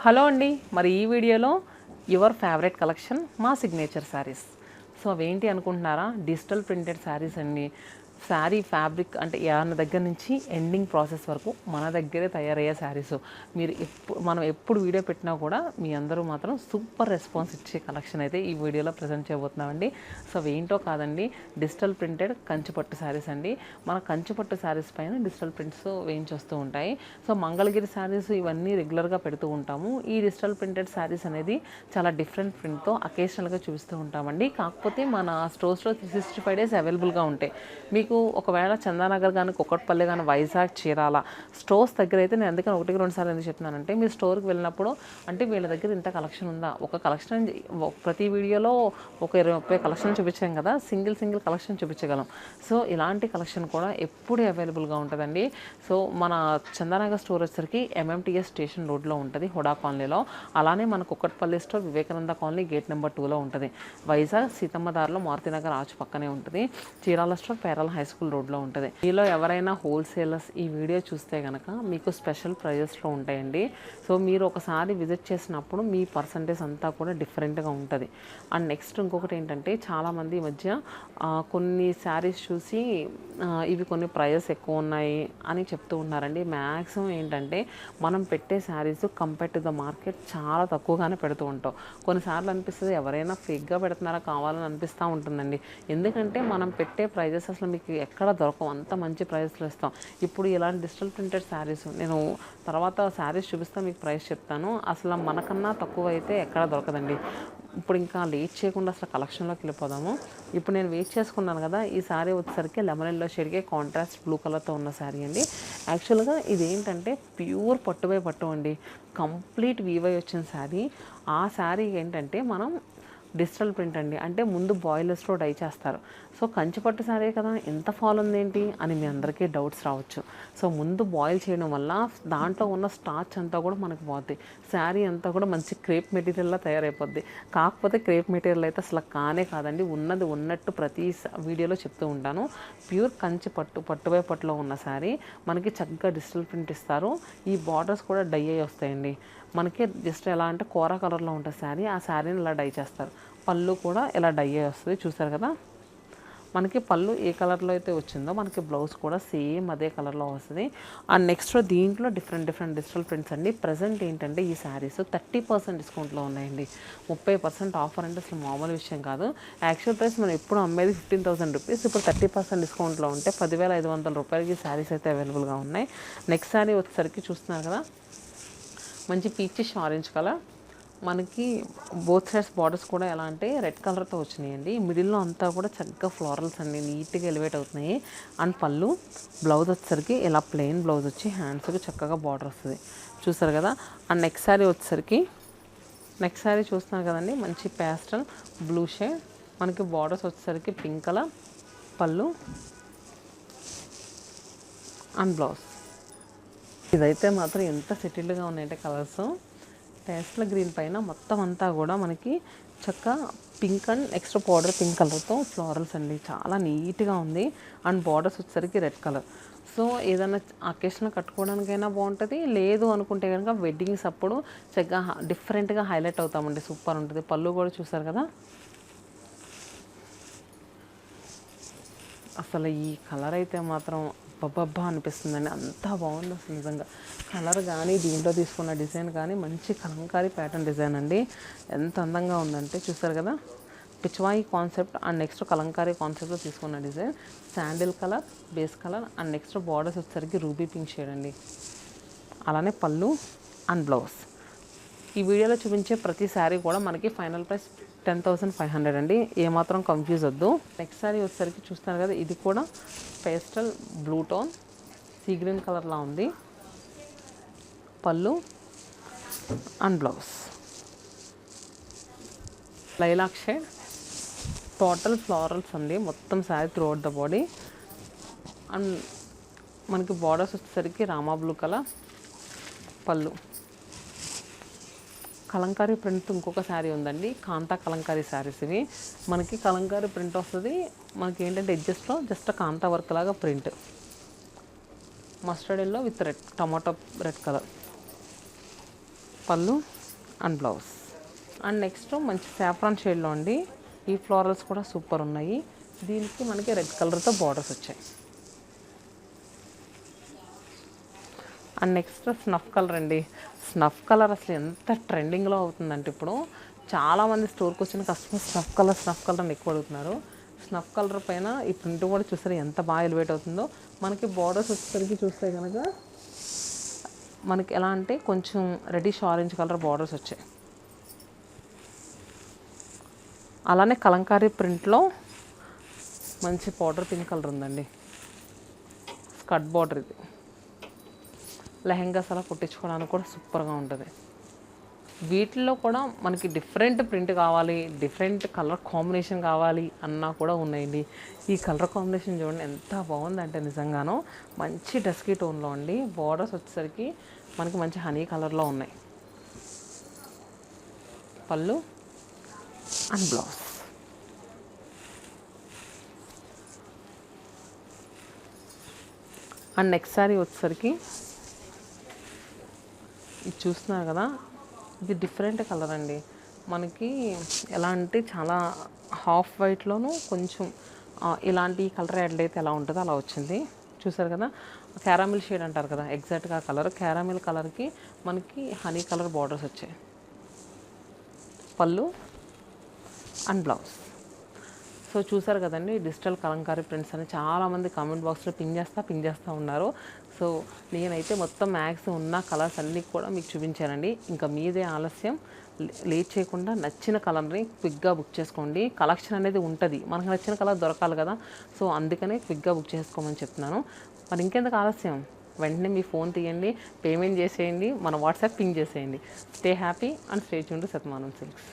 Hello అండి. మరి ఈ వీడియోలో యువర్ ఫేవరెట్ కలెక్షన్ మా సిగ్నేచర్ శారీస్. సో అవేంటి అనుకుంటున్నారా? డిజిటల్ ప్రింటెడ్ శారీస్ అండి. శారీ ఫ్యాబ్రిక్ అంటే యాన దగ్గర నుంచి ఎండింగ్ ప్రాసెస్ వరకు మన దగ్గరే తయారయ్యే శారీస్. మీరు మనం ఎప్పుడు వీడియో పెట్టినా కూడా మీ అందరూ మాత్రం సూపర్ రెస్పాన్స్ ఇచ్చే కలెక్షన్ అయితే ఈ వీడియోలో ప్రజెంట్ చేయబోతున్నామండి. సో అవేంటో కాదండి, డిజిటల్ ప్రింటెడ్ కంచిపట్టు శారీస్ అండి. మన కంచిపట్టు శారీస్ పైన డిజిటల్ ప్రింట్స్ వేయించి వస్తూ ఉంటాయి. సో మంగళగిరి శారీస్ ఇవన్నీ రెగ్యులర్గా పెడుతూ ఉంటాము. ఈ డిజిటల్ ప్రింటెడ్ శారీస్ అనేది చాలా డిఫరెంట్ ప్రింట్తో అకేషనల్గా చూపిస్తూ ఉంటామండి. కాకపోతే మన స్టోర్స్లో 365 days అవైలబుల్గా ఉంటాయి. మీకు ఒకవేళ చందానగర్ కానీ, కుక్కట్పల్లి కానీ, వైజాగ్, చీరాల స్టోర్స్ దగ్గర అయితే నేను అందుకని 1-2 సార్లు ఎందుకు చెప్తున్నానంటే, మీరు స్టోర్కి వెళ్ళినప్పుడు అంటే వీళ్ళ దగ్గర ఇంత కలెక్షన్ ఉందా, ఒక కలెక్షన్ ప్రతి వీడియోలో ఒక 20-30 కలెక్షన్ చూపించాం కదా, సింగిల్ కలెక్షన్ చూపించగలం. సో ఇలాంటి కలెక్షన్ కూడా ఎప్పుడు అవైలబుల్గా ఉంటుందండి. సో మన చందానగర్ స్టోర్ వచ్చేసరికి MMTS స్టేషన్ రోడ్లో ఉంటుంది, హుడా కాలనీలో. అలానే మన Kukatpally store Vivekananda colony gate number 2లో ఉంటుంది. వైజాగ్ సీతమ్మ దారిలో మారుతినగర్ ఆచు పక్కనే ఉంటుంది. Chirala store Perala high school రోడ్లో ఉంటుంది. మీలో ఎవరైనా హోల్సేలర్స్ ఈ వీడియో చూస్తే కనుక మీకు స్పెషల్ ప్రైజెస్లో ఉంటాయండి. సో మీరు ఒకసారి విజిట్ చేసినప్పుడు మీ పర్సంటేజ్ అంతా కూడా డిఫరెంట్గా ఉంటుంది. అండ్ నెక్స్ట్ ఇంకొకటి ఏంటంటే, చాలామంది ఈ మధ్య కొన్ని శారీస్ చూసి ఇవి కొన్ని ప్రైజెస్ ఎక్కువ ఉన్నాయి అని చెప్తూ ఉన్నారండి. మ్యాక్సిమం ఏంటంటే, మనం పెట్టే saris compare to the market చాలా తక్కువగానే పెడుతూ ఉంటాం. కొన్నిసార్లు అనిపిస్తుంది ఎవరైనా ఫేక్గా పెడుతున్నారా కావాలని అనిపిస్తూ ఉంటుందండి. ఎందుకంటే మనం పెట్టే ప్రైజెస్ అసలు మీకు ఎక్కడ దొరకవు, అంత మంచి ప్రైస్లో ఇస్తాం. ఇప్పుడు ఇలాంటి డిజిటల్ ప్రింటెడ్ శారీస్ నేను తర్వాత శారీస్ చూపిస్తా, మీకు ప్రైస్ చెప్తాను. అసలు మనకన్నా తక్కువ అయితే ఎక్కడ దొరకదండి. ఇప్పుడు ఇంకా లేట్ చేయకుండా అసలు కలెక్షన్లోకి వెళ్ళిపోదాము. ఇప్పుడు నేను వెయిట్ చేసుకున్నాను కదా, ఈ శారీ వచ్చేసరికి లెమన్ ఎల్లో షేడ్కే కాంట్రాస్ట్ బ్లూ కలర్తో ఉన్న శారీ అండి. యాక్చువల్గా ఇది ఏంటంటే ప్యూర్ పట్టు బై పట్టు అండి, కంప్లీట్ వీవై వచ్చిన శారీ. ఆ శారీ ఏంటంటే మనం డిజిటల్ ప్రింట్ అండి, అంటే ముందు బాయిలర్స్లో డై చేస్తారు. సో కంచిపట్టు శారీ కదా, ఎంత ఫాల్ ఉందేంటి అని మీ అందరికీ డౌట్స్ రావచ్చు. సో ముందు బాయిల్ చేయడం వల్ల దాంట్లో ఉన్న స్టార్చ్ అంతా కూడా మనకు పోద్ది. శారీ అంతా కూడా మంచి క్రేప్ మెటీరియల్లా తయారైపోద్ది. కాకపోతే క్రేప్ మెటీరియల్ అయితే అసలు కానే కాదండి, ఉన్నది ఉన్నట్టు ప్రతి వీడియోలో చెప్తూ ఉంటాను. ప్యూర్ కంచిపట్టు పట్టుబై పట్టులో ఉన్న శారీ మనకి చక్కగా డిజిటల్ ప్రింట్ ఇస్తారు. ఈ బార్డర్స్ కూడా డై అయ్యి వస్తాయండి. మనకి జస్ట్ ఎలా అంటే కోరా కలర్లో ఉంటుంది శారీ, ఆ శారీని ఇలా డై చేస్తారు. పళ్ళు కూడా ఇలా డై అయ్యి వస్తుంది, చూసారు కదా. మనకి పళ్ళు ఏ కలర్లో అయితే వచ్చిందో మనకి బ్లౌజ్ కూడా సేమ్ అదే కలర్లో వస్తుంది. అండ్ నెక్స్ట్ దీంట్లో డిఫరెంట్ డిజిటల్ ప్రింట్స్ అండి. ప్రజెంట్ ఏంటంటే ఈ శారీస్ 30% డిస్కౌంట్లో ఉన్నాయండి. 30% ఆఫర్ అంటే అసలు మామూలు విషయం కాదు. యాక్చువల్ ప్రైస్ మనం ఎప్పుడు అమ్మేది 15,000 రూపీస్, ఇప్పుడు 30% డిస్కౌంట్లో ఉంటే 10,500 రూపాయలకి శారీస్ అయితే అవైలబుల్గా ఉన్నాయి. నెక్స్ట్ శారీ వచ్చేసరికి చూస్తున్నారు కదా, మంచి పీచిష్ ఆరెంజ్ కలర్. మనకి బోత్ సైడ్స్ బార్డర్స్ కూడా ఎలా అంటే రెడ్ కలర్తో వచ్చినాయండి. మిడిల్లో అంతా కూడా చక్కగా ఫ్లోరల్స్ అండి, నీట్గా ఎలివేట్ అవుతున్నాయి. అండ్ పళ్ళు బ్లౌజ్ వచ్చేసరికి ఇలా ప్లెయిన్ బ్లౌజ్ వచ్చి హ్యాండ్స్కి చక్కగా బార్డర్ వస్తుంది, చూసారు కదా. అండ్ నెక్స్ట్ శారీ చూస్తున్నారు కదండి, మంచి ప్యాస్టల్ బ్లూ షేడ్. మనకి బార్డర్స్ వచ్చేసరికి పింక్ కలర్, పళ్ళు అండ్ బ్లౌజ్. ఇదైతే మాత్రం ఎంత సెటిల్డ్గా ఉన్నాయంటే కలర్స్. పేస్టల్ గ్రీన్ పైన మొత్తం అంతా కూడా మనకి చక్క pink and next powder pink కలర్తో ఫ్లోరల్స్ అండి, చాలా నీట్గా ఉంది. అండ్ బార్డర్స్ వచ్చేసరికి రెడ్ కలర్. సో ఏదైనా అకేషన్లో కట్టుకోవడానికైనా బాగుంటుంది, లేదు అనుకుంటే కనుక వెడ్డింగ్స్ అప్పుడు చక్కగా డిఫరెంట్గా హైలైట్ అవుతామండి, సూపర్ ఉంటుంది. పళ్ళు కూడా చూసారు కదా, అసలు ఈ కలర్ అయితే మాత్రం బబ్బబ్బా అనిపిస్తుందండి, అంత బాగుంది అసలు నిజంగా. కలర్ కానీ దీంట్లో తీసుకున్న డిజైన్ కానీ మంచి కలంకారీ ప్యాటర్న్ డిజైన్ అండి, ఎంత అందంగా ఉందంటే చూసారు కదా. Pichwai concept and next Kalamkari కాన్సెప్ట్లో తీసుకున్న design, sandal colour base colour and next borders వచ్చేసరికి రూబీ పింక్ షేడ్ అండి. అలానే పళ్ళు అండ్ బ్లౌజ్. ఈ వీడియోలో చూపించే ప్రతి శారీ కూడా మనకి ఫైనల్ ప్రైస్ 10,500 అండి, ఏమాత్రం కన్ఫ్యూజ్ వద్దు. నెక్స్ట్ శారీ వచ్చేసరికి చూస్తున్నారు కదా, ఇది కూడా pastel blue tone sea green కలర్లా ఉంది. Pallu and blouse lilac shade, total florals అండి మొత్తం sari throughout the body and. అండ్ మనకి బార్డర్స్ వచ్చేసరికి రామా బ్లూ కలర్, పళ్ళు. కలంకారీ ప్రింట్ ఇంకొక శారీ ఉందండి, కాంతా కలంకారీ శారీస్ ఇవి. మనకి కలంకారీ ప్రింట్ వస్తుంది, మనకి ఏంటంటే ఎడ్జస్ట్లో జస్ట్ కాంతా వర్క్ లాగా print, mustard yellow with red tomato red colour. పళ్ళు అండ్ బ్లౌజ్. అండ్ నెక్స్ట్ మంచి సాఫ్రాన్ షేడ్లో అండి. ఈ ఫ్లోరల్స్ కూడా సూపర్ ఉన్నాయి. దీనికి మనకి రెడ్ కలర్తో బార్డర్స్ వచ్చాయి. అండ్ నెక్స్ట్ స్నఫ్ కలర్ అండి. స్నఫ్ కలర్ అసలు ఎంత ట్రెండింగ్లో అవుతుందంటే ఇప్పుడు చాలామంది స్టోర్కి వచ్చిన కస్టమర్స్ స్నఫ్ కలర్ అని ఎక్కువ అడుగుతున్నారు. స్నఫ్ కలర్ పైన ఈ ప్రింట్ కూడా చూస్తారు ఎంత బాగా ఎలివేట్ అవుతుందో. మనకి బార్డర్స్ వచ్చేసరికి చూస్తే కనుక మనకి ఎలా అంటే కొంచెం రెడిష్ ఆరెంజ్ కలర్ బార్డర్స్ వచ్చాయి. అలానే కలంకారీ ప్రింట్లో మంచి పౌడర్ పింక్ కలర్ ఉందండి. స్కర్ట్ బార్డర్ ఇది. లెహెంగాస్ అలా కుట్టించుకోవడానికి కూడా సూపర్గా ఉంటుంది. వీటిల్లో కూడా మనకి డిఫరెంట్ ప్రింట్ కావాలి, డిఫరెంట్ కలర్ కాంబినేషన్ కావాలి అన్నా కూడా ఉన్నాయండి. ఈ కలర్ కాంబినేషన్ చూడండి ఎంత బాగుందంటే నిజంగానో మంచి డస్కీ టోన్లో అండి. బార్డర్స్ వచ్చేసరికి మనకి మంచి హనీ కలర్లో ఉన్నాయి. పళ్ళు and blouse. And next sorry వచ్చేసరికి ఇది చూస్తున్నారు కదా, ఇది డిఫరెంట్ కలర్ అండి. మనకి ఎలా అంటే చాలా హాఫ్ వైట్లోనూ కొంచెం ఇలాంటి కలర్ యాడ్ అయితే ఎలా ఉంటుందో అలా వచ్చింది. చూసారు కదా, క్యారామిల్ షేడ్ అంటారు కదా, ఎగ్జాక్ట్గా కలర్ క్యారామిల్ కలర్కి మనకి హనీ కలర్ బార్డర్స్ వచ్చాయి. పళ్ళు అండ్ బ్లౌజ్. సో చూసారు కదండి, డిజిటల్ కలంకారీ ప్రింట్స్ అని చాలామంది కామెంట్ బాక్స్లో పింగ్ చేస్తూ ఉన్నారు. సో నేనైతే మొత్తం మ్యాక్స్ ఉన్న కలర్స్ అన్నీ కూడా మీకు చూపించానండి. ఇంకా మీదే ఆలస్యం, లేట్ చేయకుండా నచ్చిన కలర్ని క్విక్గా బుక్ చేసుకోండి. కలెక్షన్ అనేది ఉంటుంది, మనకు నచ్చిన కలర్ దొరకాలి కదా. సో అందుకనే క్విక్గా బుక్ చేసుకోమని చెప్తున్నాను. మరి ఇంకెందుకు ఆలస్యం, వెంటనే మీ ఫోన్ తీయండి, పేమెంట్ చేసేయండి, మన వాట్సాప్ పింగ్ చేసేయండి. Stay happy and stay tuned to Shatamanam silks.